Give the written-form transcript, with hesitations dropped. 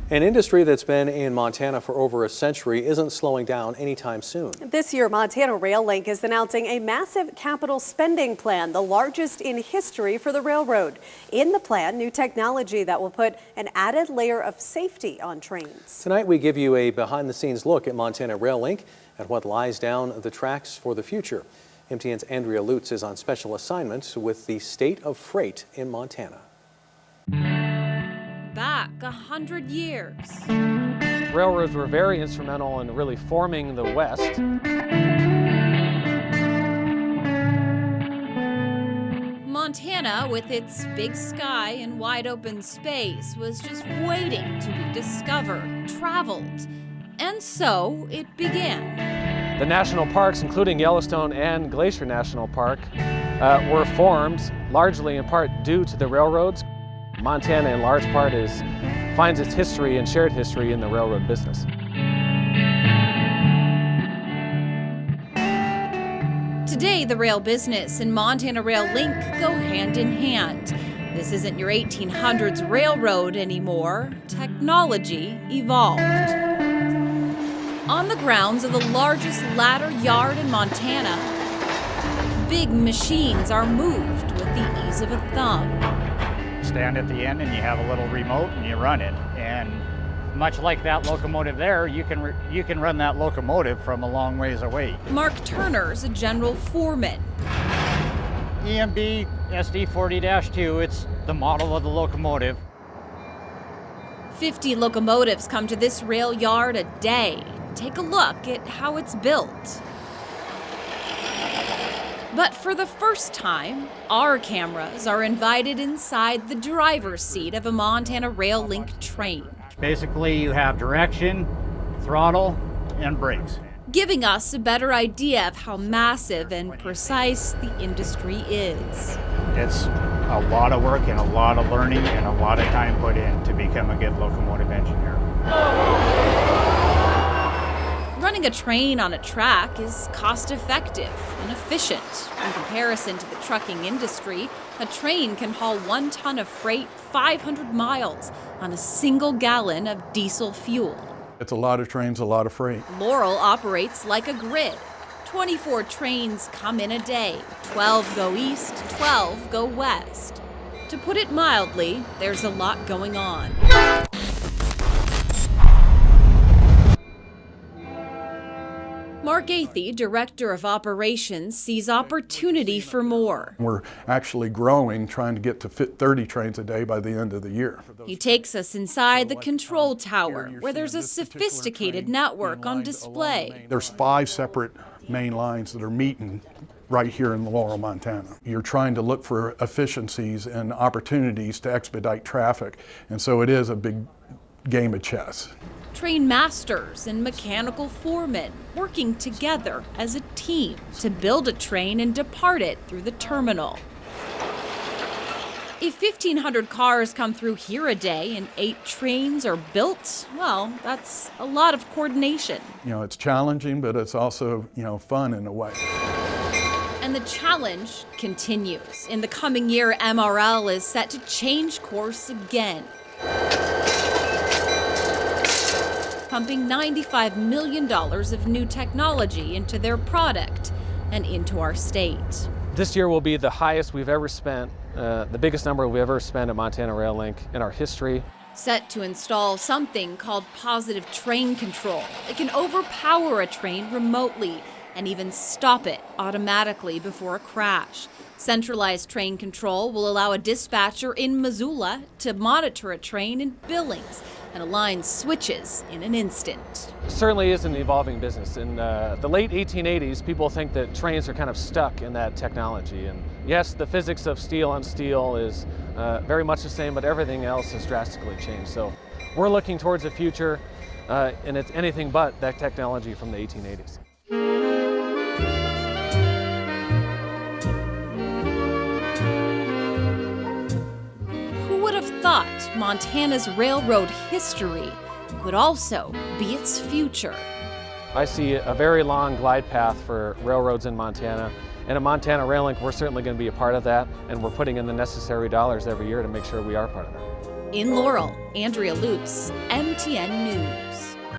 An industry that's been in Montana for over a century isn't slowing down anytime soon. This year, Montana Rail Link is announcing a massive capital spending plan, the largest in history for the railroad. In the plan, new technology that will put an added layer of safety on trains. Tonight, we give you a behind-the-scenes look at Montana Rail Link and what lies down the tracks for the future. MTN's Andrea Lutz is on special assignment with the state of freight in Montana. Back 100 years. Railroads were very instrumental in really forming the West. Montana, with its big sky and wide open space, was just waiting to be discovered, traveled. And so it began. The national parks, including Yellowstone and Glacier National Park, were formed largely in part due to the railroads. Montana, in large part, finds its history and shared history in the railroad business. Today, the rail business and Montana Rail Link go hand in hand. This isn't your 1800s railroad anymore. Technology evolved. On the grounds of the largest ladder yard in Montana, big machines are moved with the ease of a thumb. Stand at the end and you have a little remote and you run it. And much like that locomotive there, you can run that locomotive from a long ways away. Mark Turner's a general foreman. EMB SD40-2, it's the model of the locomotive. 50 locomotives come to this rail yard a day. Take a look at how it's built. But for the first time, our cameras are invited inside the driver's seat of a Montana Rail Link train. Basically, you have direction, throttle, and brakes. Giving us a better idea of how massive and precise the industry is. It's a lot of work and a lot of learning and a lot of time put in to become a good locomotive engineer. Running a train on a track is cost-effective and efficient. In comparison to the trucking industry, a train can haul 1 ton of freight 500 miles on a single gallon of diesel fuel. It's a lot of trains, a lot of freight. Laurel operates like a grid. 24 trains come in a day. 12 go east, 12 go west. To put it mildly, there's a lot going on. Mark Athey, Director of Operations, sees opportunity for more. We're actually growing, trying to get to 30 trains a day by the end of the year. He takes us inside the control tower, where there's a sophisticated network on display. There's 5 separate main lines that are meeting right here in Laurel, Montana. You're trying to look for efficiencies and opportunities to expedite traffic, and so it is a big game of chess. Train masters and mechanical foremen working together as a team to build a train and depart it through the terminal. If 1,500 cars come through here a day and 8 trains are built, well, that's a lot of coordination. You know, it's challenging, but it's also, fun in a way. And the challenge continues. In the coming year, MRL is set to change course again, pumping $95 million of new technology into their product and into our state. This year will be the highest we've ever spent, the biggest number we've ever spent at Montana Rail Link in our history. Set to install something called positive train control. It can overpower a train remotely and even stop it automatically before a crash. Centralized train control will allow a dispatcher in Missoula to monitor a train in Billings and align switches in an instant. It certainly is an evolving business. In the late 1880s, people think that trains are kind of stuck in that technology. And yes, the physics of steel on steel is very much the same, but everything else has drastically changed. So we're looking towards a future, and it's anything but that technology from the 1880s. Thought Montana's railroad history could also be its future. I see a very long glide path for railroads in Montana, and at Montana Rail Link, we're certainly going to be a part of that, and we're putting in the necessary dollars every year to make sure we are part of that. In Laurel, Andrea Lutz, MTN News.